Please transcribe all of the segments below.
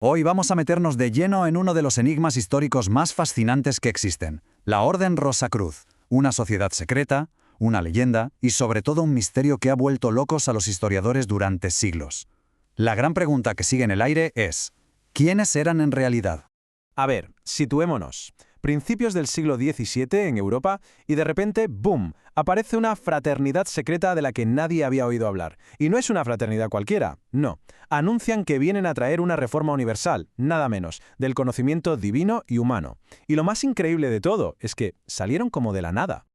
Hoy vamos a meternos de lleno en uno de los enigmas históricos más fascinantes que existen, la Orden Rosacruz, una sociedad secreta, una leyenda y sobre todo un misterio que ha vuelto locos a los historiadores durante siglos. La gran pregunta que sigue en el aire es, ¿quiénes eran en realidad? A ver, situémonos. Principios del siglo XVII en Europa y de repente, ¡boom!, aparece una fraternidad secreta de la que nadie había oído hablar. Y no es una fraternidad cualquiera, no. Anuncian que vienen a traer una reforma universal, nada menos, del conocimiento divino y humano. Y lo más increíble de todo es que salieron como de la nada.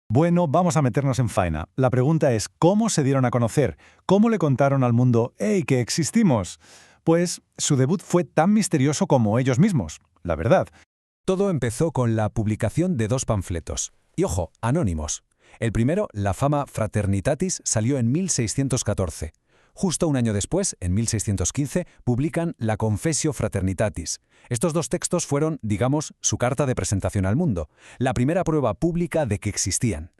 Bueno, vamos a meternos en faena. La pregunta es, ¿cómo se dieron a conocer? ¿Cómo le contaron al mundo, ¡hey, que existimos! Pues su debut fue tan misterioso como ellos mismos, la verdad. Todo empezó con la publicación de 2 panfletos. Y ojo, anónimos. El primero, La Fama Fraternitatis, salió en 1614. Justo un año después, en 1615, publican La Confessio Fraternitatis. Estos 2 textos fueron, digamos, su carta de presentación al mundo, la primera prueba pública de que existían.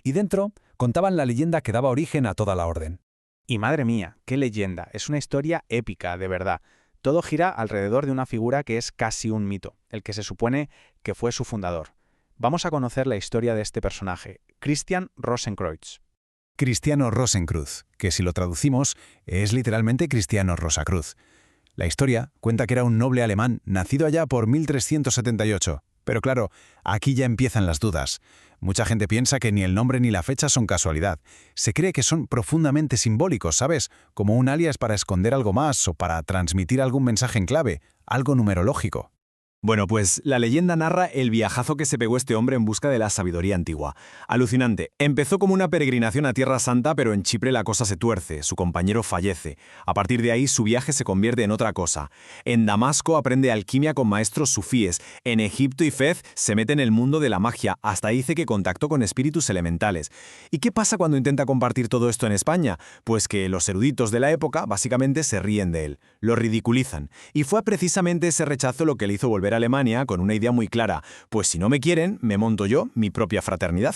Y dentro, contaban la leyenda que daba origen a toda la orden. Y madre mía, qué leyenda, es una historia épica, de verdad. Todo gira alrededor de una figura que es casi un mito, el que se supone que fue su fundador. Vamos a conocer la historia de este personaje, Christian Rosenkreuz. Cristiano Rosenkreuz, que si lo traducimos, es literalmente Cristiano Rosacruz. La historia cuenta que era un noble alemán nacido allá por 1378. Pero claro, aquí ya empiezan las dudas. Mucha gente piensa que ni el nombre ni la fecha son casualidad. Se cree que son profundamente simbólicos, ¿sabes? Como un alias para esconder algo más o para transmitir algún mensaje en clave, algo numerológico. Bueno, pues la leyenda narra el viajazo que se pegó este hombre en busca de la sabiduría antigua. Alucinante. Empezó como una peregrinación a Tierra Santa, pero en Chipre la cosa se tuerce, su compañero fallece. A partir de ahí su viaje se convierte en otra cosa. En Damasco aprende alquimia con maestros sufíes. En Egipto y Fez se mete en el mundo de la magia, hasta dice que contactó con espíritus elementales. ¿Y qué pasa cuando intenta compartir todo esto en España? Pues que los eruditos de la época básicamente se ríen de él, lo ridiculizan. Y fue precisamente ese rechazo lo que le hizo volver a Alemania con una idea muy clara, pues si no me quieren, me monto yo mi propia fraternidad.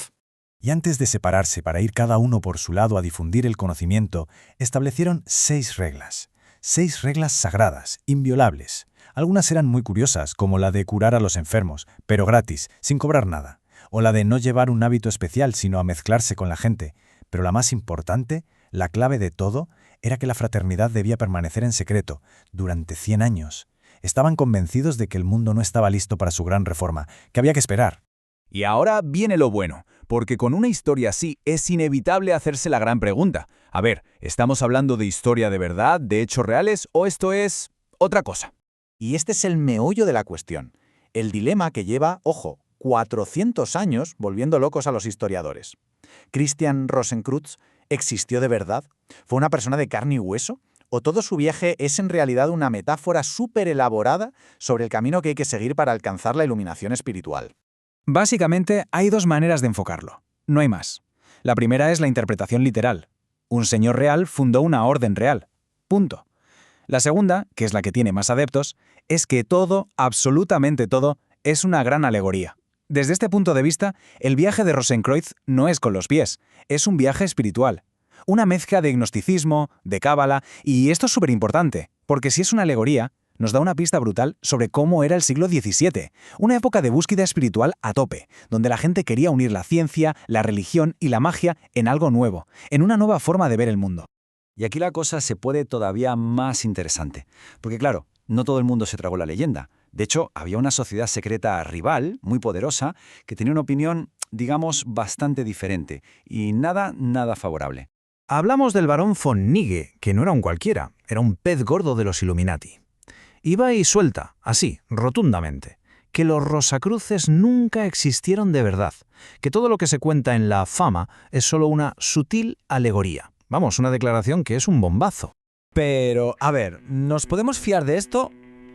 Y antes de separarse para ir cada uno por su lado a difundir el conocimiento, establecieron 6 reglas. 6 reglas sagradas, inviolables. Algunas eran muy curiosas, como la de curar a los enfermos, pero gratis, sin cobrar nada. O la de no llevar un hábito especial, sino a mezclarse con la gente. Pero la más importante, la clave de todo, era que la fraternidad debía permanecer en secreto durante 100 años. Estaban convencidos de que el mundo no estaba listo para su gran reforma, que había que esperar. Y ahora viene lo bueno, porque con una historia así es inevitable hacerse la gran pregunta. A ver, ¿estamos hablando de historia de verdad, de hechos reales, o esto es otra cosa? Y este es el meollo de la cuestión. El dilema que lleva, ojo, 400 años volviendo locos a los historiadores. ¿Christian Rosenkreuz existió de verdad? ¿Fue una persona de carne y hueso? ¿O todo su viaje es en realidad una metáfora súper elaborada sobre el camino que hay que seguir para alcanzar la iluminación espiritual? Básicamente, hay 2 maneras de enfocarlo. No hay más. La primera es la interpretación literal. Un señor real fundó una orden real. Punto. La segunda, que es la que tiene más adeptos, es que todo, absolutamente todo, es una gran alegoría. Desde este punto de vista, el viaje de Rosenkreuz no es con los pies, es un viaje espiritual. Una mezcla de gnosticismo, de cábala, y esto es súper importante, porque si es una alegoría, nos da una pista brutal sobre cómo era el siglo XVII, una época de búsqueda espiritual a tope, donde la gente quería unir la ciencia, la religión y la magia en algo nuevo, en una nueva forma de ver el mundo. Y aquí la cosa se puede todavía más interesante, porque claro, no todo el mundo se tragó la leyenda. De hecho, había una sociedad secreta rival, muy poderosa, que tenía una opinión, digamos, bastante diferente, y nada favorable. Hablamos del barón von Nigge, que no era un cualquiera, era un pez gordo de los Illuminati. Iba y suelta, así, rotundamente, que los Rosacruces nunca existieron de verdad, que todo lo que se cuenta en la fama es solo una sutil alegoría. Vamos, una declaración que es un bombazo. Pero, a ver, ¿nos podemos fiar de esto?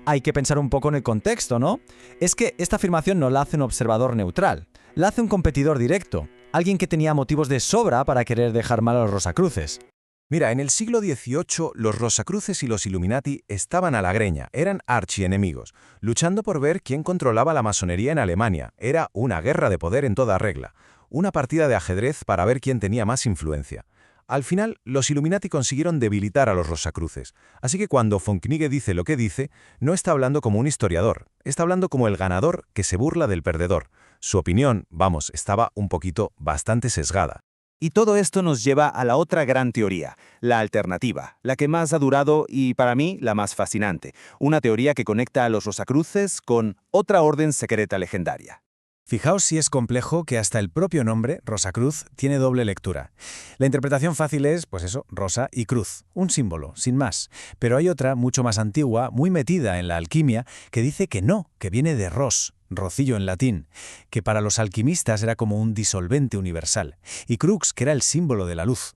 Hay que pensar un poco en el contexto, ¿no? Es que esta afirmación no la hace un observador neutral, la hace un competidor directo, alguien que tenía motivos de sobra para querer dejar mal a los Rosacruces. Mira, en el siglo XVIII los Rosacruces y los Illuminati estaban a la greña, eran archienemigos, luchando por ver quién controlaba la masonería en Alemania. Era una guerra de poder en toda regla, una partida de ajedrez para ver quién tenía más influencia. Al final, los Illuminati consiguieron debilitar a los Rosacruces, así que cuando von Knigge dice lo que dice, no está hablando como un historiador, está hablando como el ganador que se burla del perdedor. Su opinión, vamos, estaba un poquito bastante sesgada. Y todo esto nos lleva a la otra gran teoría, la alternativa, la que más ha durado y para mí la más fascinante, una teoría que conecta a los Rosacruces con otra orden secreta legendaria. Fijaos si es complejo que hasta el propio nombre, Rosacruz, tiene doble lectura. La interpretación fácil es, pues eso, rosa y cruz, un símbolo, sin más. Pero hay otra, mucho más antigua, muy metida en la alquimia, que dice que no, que viene de ros, rocillo en latín, que para los alquimistas era como un disolvente universal, y crux, que era el símbolo de la luz.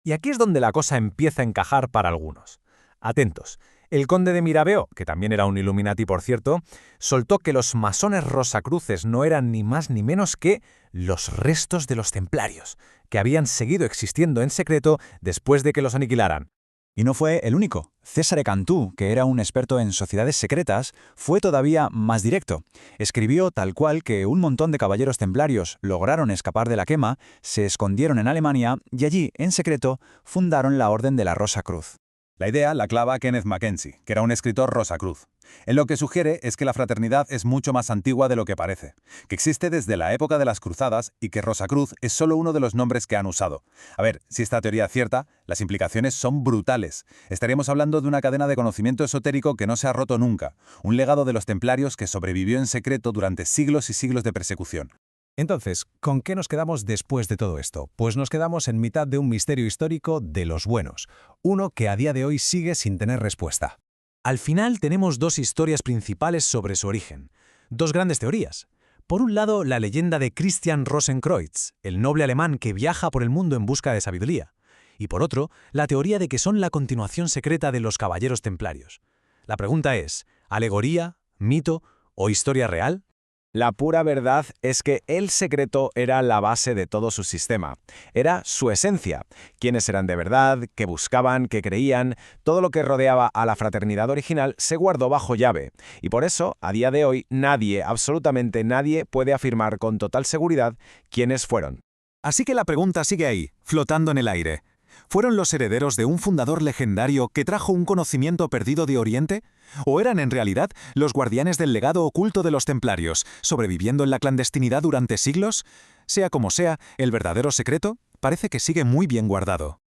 Y aquí es donde la cosa empieza a encajar para algunos. Atentos. El conde de Mirabeau, que también era un Illuminati por cierto, soltó que los masones rosacruces no eran ni más ni menos que los restos de los templarios, que habían seguido existiendo en secreto después de que los aniquilaran. Y no fue el único. César Cantú, que era un experto en sociedades secretas, fue todavía más directo. Escribió tal cual que un montón de caballeros templarios lograron escapar de la quema, se escondieron en Alemania y allí, en secreto, fundaron la Orden de la Rosa Cruz. La idea la clava Kenneth Mackenzie, que era un escritor Rosacruz. Él lo que sugiere es que la fraternidad es mucho más antigua de lo que parece, que existe desde la época de las cruzadas y que Rosacruz es solo uno de los nombres que han usado. A ver, si esta teoría es cierta, las implicaciones son brutales. Estaríamos hablando de una cadena de conocimiento esotérico que no se ha roto nunca, un legado de los templarios que sobrevivió en secreto durante siglos y siglos de persecución. Entonces, ¿con qué nos quedamos después de todo esto? Pues nos quedamos en mitad de un misterio histórico de los buenos, uno que a día de hoy sigue sin tener respuesta. Al final tenemos dos historias principales sobre su origen, dos grandes teorías. Por un lado, la leyenda de Christian Rosenkreuz, el noble alemán que viaja por el mundo en busca de sabiduría. Y por otro, la teoría de que son la continuación secreta de los caballeros templarios. La pregunta es, ¿alegoría, mito o historia real? La pura verdad es que el secreto era la base de todo su sistema. Era su esencia. Quiénes eran de verdad, qué buscaban, qué creían, todo lo que rodeaba a la fraternidad original se guardó bajo llave. Y por eso, a día de hoy, nadie, absolutamente nadie, puede afirmar con total seguridad quiénes fueron. Así que la pregunta sigue ahí, flotando en el aire. ¿Fueron los herederos de un fundador legendario que trajo un conocimiento perdido de Oriente? ¿O eran en realidad los guardianes del legado oculto de los templarios, sobreviviendo en la clandestinidad durante siglos? Sea como sea, el verdadero secreto parece que sigue muy bien guardado.